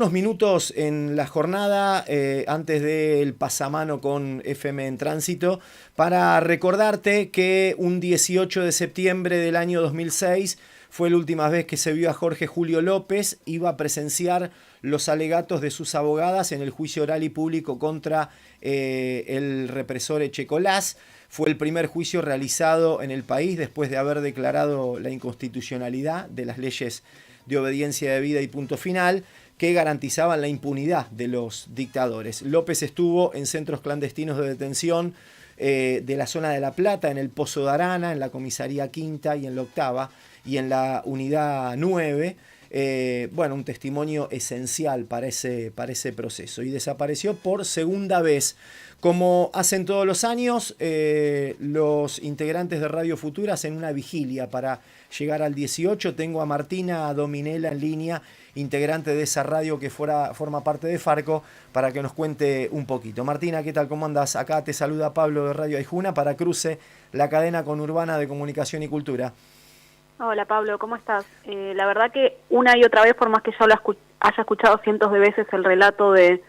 Unos minutos en la jornada antes del pasamano con FM en Tránsito para recordarte que un 18 de septiembre del año 2006 fue la última vez que se vio a Jorge Julio López. Iba a presenciar los alegatos de sus abogadas en el juicio oral y público contra el represor Echecolás. Fue el primer juicio realizado en el país después de haber declarado la inconstitucionalidad de las leyes de obediencia debida y punto final, que garantizaban la impunidad de los dictadores. López estuvo en centros clandestinos de detención de la zona de La Plata, en el Pozo de Arana, en la comisaría quinta y en la octava, y en la unidad 9. Bueno, un testimonio esencial para ese proceso. Y desapareció por segunda vez. Como hacen todos los años, los integrantes de Radio Futura hacen una vigilia para llegar al 18. Tengo a Martina Dominela en línea, integrante de esa radio que forma parte de Farco, para que nos cuente un poquito. Martina, ¿qué tal? ¿Cómo andás? Acá te saluda Pablo de Radio Aijuna para Cruce, la cadena conurbana de comunicación y cultura. Hola Pablo, ¿cómo estás? La verdad que una y otra vez, por más que yo haya escuchado cientos de veces el relato del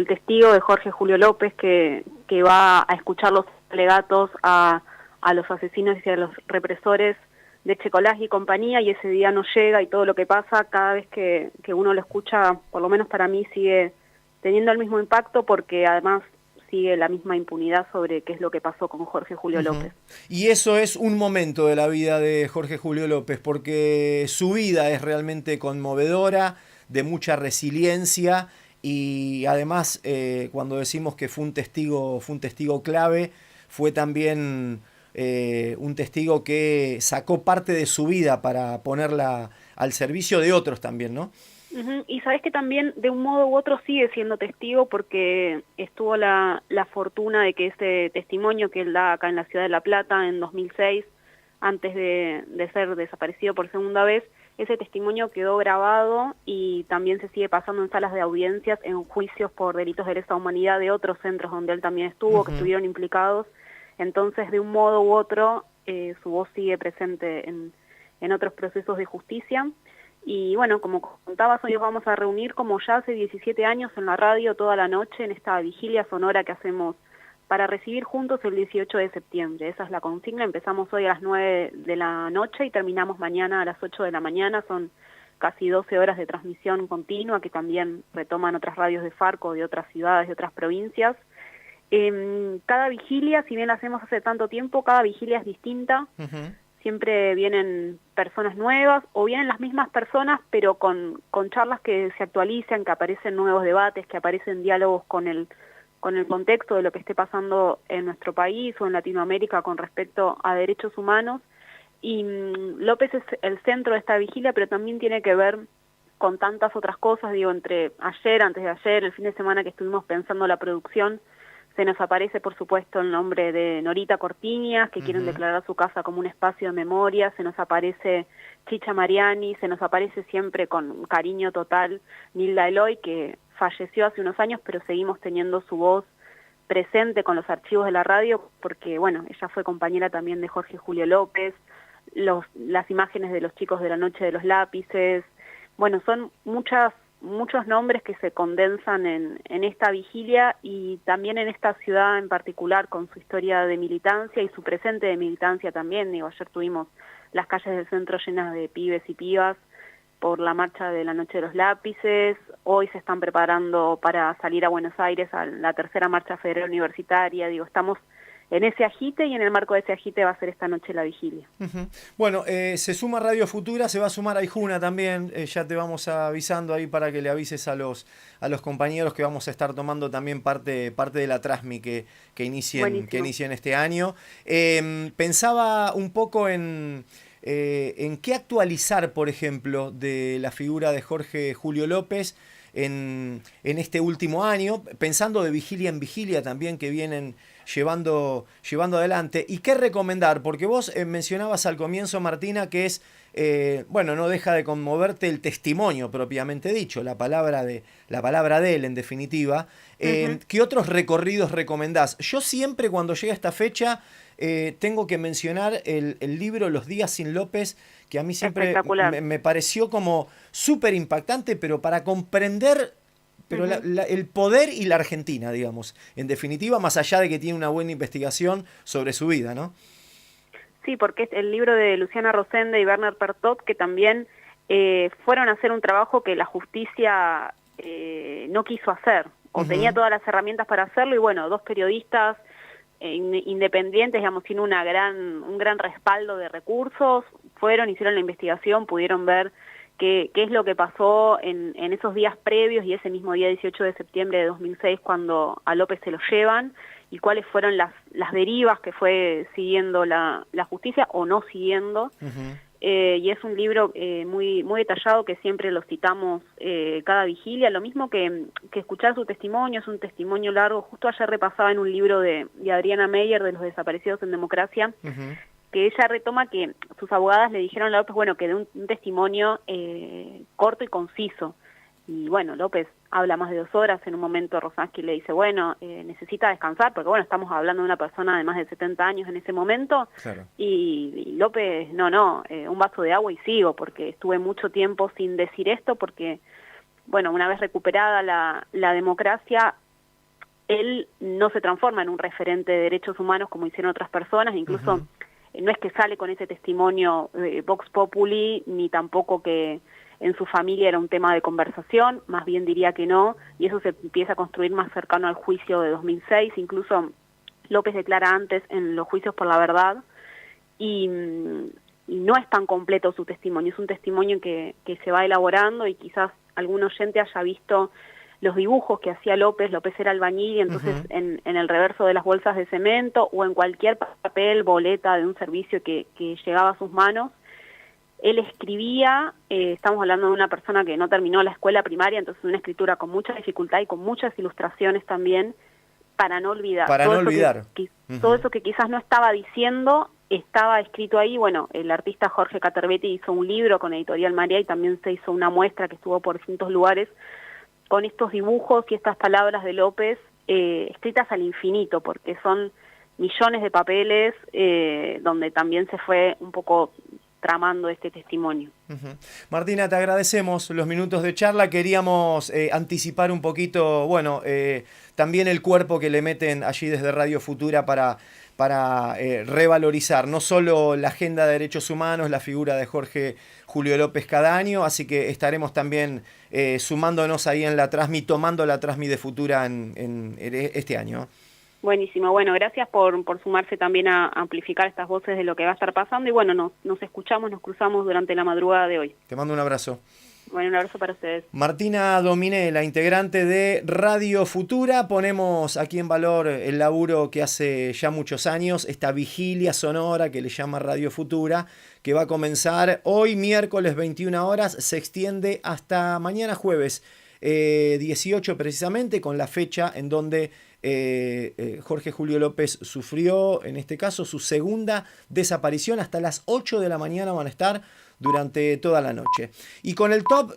testigo de Jorge Julio López, que va a escuchar los alegatos a los asesinos y a los represores de Echecolás y compañía, y ese día no llega, y todo lo que pasa, cada vez que uno lo escucha, por lo menos para mí, sigue teniendo el mismo impacto, porque además sigue la misma impunidad sobre qué es lo que pasó con Jorge Julio López. Y eso es un momento de la vida de Jorge Julio López, porque su vida es realmente conmovedora, de mucha resiliencia, y además cuando decimos que fue un testigo clave, fue también un testigo que sacó parte de su vida para ponerla al servicio de otros también, ¿no? Y sabes que también de un modo u otro sigue siendo testigo, porque estuvo la fortuna de que ese testimonio que él da acá en la ciudad de La Plata en 2006, antes de ser desaparecido por segunda vez, ese testimonio quedó grabado y también se sigue pasando en salas de audiencias, en juicios por delitos de lesa humanidad de otros centros donde él también estuvo, que estuvieron implicados. Entonces, de un modo u otro, su voz sigue presente en otros procesos de justicia. Y bueno, como contabas, hoy nos vamos a reunir como ya hace 17 años en la radio toda la noche en esta vigilia sonora que hacemos para recibir juntos el 18 de septiembre. Esa es la consigna. Empezamos hoy a las 9 de la noche y terminamos mañana a las 8 de la mañana. Son casi 12 horas de transmisión continua que también retoman otras radios de Farco, de otras ciudades, de otras provincias. Cada vigilia, si bien la hacemos hace tanto tiempo, cada vigilia es distinta. Siempre vienen personas nuevas o vienen las mismas personas, pero con charlas que se actualizan, que aparecen nuevos debates, que aparecen diálogos con el contexto de lo que esté pasando en nuestro país o en Latinoamérica con respecto a derechos humanos. Y López es el centro de esta vigilia, pero también tiene que ver con tantas otras cosas. Digo, entre ayer, antes de ayer, el fin de semana que estuvimos pensando la producción, se nos aparece, por supuesto, el nombre de Norita Cortiñas, que quieren declarar su casa como un espacio de memoria. Se nos aparece Chicha Mariani, se nos aparece siempre con cariño total Nilda Eloy, que falleció hace unos años, pero seguimos teniendo su voz presente con los archivos de la radio, porque, bueno, ella fue compañera también de Jorge Julio López, las imágenes de los chicos de la Noche de los Lápices. Bueno, son muchos nombres que se condensan en esta vigilia, y también en esta ciudad en particular, con su historia de militancia y su presente de militancia también. Digo, ayer tuvimos las calles del centro llenas de pibes y pibas por la marcha de la Noche de los Lápices. Hoy se están preparando para salir a Buenos Aires a la tercera marcha federal universitaria. Digo, estamos en ese agite, y en el marco de ese agite va a ser esta noche la vigilia. Bueno, se suma Radio Futura, se va a sumar Aijuna también. Ya te vamos avisando ahí para que le avises a los compañeros que vamos a estar tomando también parte de la Trasmi que inicien este año. Pensaba un poco en qué actualizar, por ejemplo, de la figura de Jorge Julio López en este último año, pensando de vigilia en vigilia también que vienen llevando adelante. ¿Y qué recomendar? Porque vos mencionabas al comienzo, Martina, que es, bueno, no deja de conmoverte el testimonio propiamente dicho, la palabra de él, en definitiva. ¿Qué otros recorridos recomendás? Yo siempre, cuando llega esta fecha, tengo que mencionar el libro Los días sin López, que a mí siempre me pareció como súper impactante, pero para comprender el poder y la Argentina, digamos, en definitiva, más allá de que tiene una buena investigación sobre su vida, ¿no? Sí, porque es el libro de Luciana Rosende y Werner Pertot, que también fueron a hacer un trabajo que la justicia no quiso hacer, o tenía todas las herramientas para hacerlo, y bueno, dos periodistas independientes, digamos, sin un gran respaldo de recursos, fueron, hicieron la investigación, pudieron ver qué es lo que pasó en esos días previos y ese mismo día 18 de septiembre de 2006 cuando a López se lo llevan, y cuáles fueron las derivas que fue siguiendo la justicia o no siguiendo. Y es un libro muy detallado, que siempre lo citamos cada vigilia, lo mismo que escuchar su testimonio. Es un testimonio largo. Justo ayer repasaba en un libro de Adriana Meyer, de los desaparecidos en democracia, que ella retoma que sus abogadas le dijeron a López, bueno, que de un testimonio corto y conciso. Y bueno, López habla más de 2 horas. En un momento Rosansky le dice, bueno, necesita descansar, porque bueno, estamos hablando de una persona de más de 70 años en ese momento. Claro. Y López, un vaso de agua y sigo, porque estuve mucho tiempo sin decir esto, porque bueno, una vez recuperada la democracia, él no se transforma en un referente de derechos humanos como hicieron otras personas, incluso no es que sale con ese testimonio Vox Populi, ni tampoco que en su familia era un tema de conversación, más bien diría que no, y eso se empieza a construir más cercano al juicio de 2006, incluso López declara antes en los juicios por la verdad, y no es tan completo su testimonio, es un testimonio que se va elaborando, y quizás algún oyente haya visto los dibujos que hacía López. López era albañil, y entonces en el reverso de las bolsas de cemento o en cualquier papel, boleta de un servicio que llegaba a sus manos, él escribía. Estamos hablando de una persona que no terminó la escuela primaria, entonces una escritura con mucha dificultad y con muchas ilustraciones también, para no olvidar. Todo eso que quizás no estaba diciendo, estaba escrito ahí. Bueno, el artista Jorge Caterbetti hizo un libro con Editorial María, y también se hizo una muestra que estuvo por distintos lugares, con estos dibujos y estas palabras de López escritas al infinito, porque son millones de papeles donde también se fue un poco tramando este testimonio. Martina, te agradecemos los minutos de charla. Queríamos anticipar un poquito, bueno, también el cuerpo que le meten allí desde Radio Futura para revalorizar no solo la agenda de derechos humanos, la figura de Jorge Julio López cada año, así que estaremos también sumándonos ahí en la Trasmi, tomando la Trasmi de Futura en este año. Buenísimo, bueno, gracias por sumarse también a amplificar estas voces de lo que va a estar pasando, y bueno, nos escuchamos, nos cruzamos durante la madrugada de hoy. Te mando un abrazo. Bueno, un abrazo para ustedes. Martina Dominé, la integrante de Radio Futura. Ponemos aquí en valor el laburo que hace ya muchos años, esta vigilia sonora que le llama Radio Futura, que va a comenzar hoy miércoles 21 horas, se extiende hasta mañana jueves 18 precisamente, con la fecha en donde Jorge Julio López sufrió, en este caso, su segunda desaparición. Hasta las 8 de la mañana van a estar durante toda la noche. Y con el top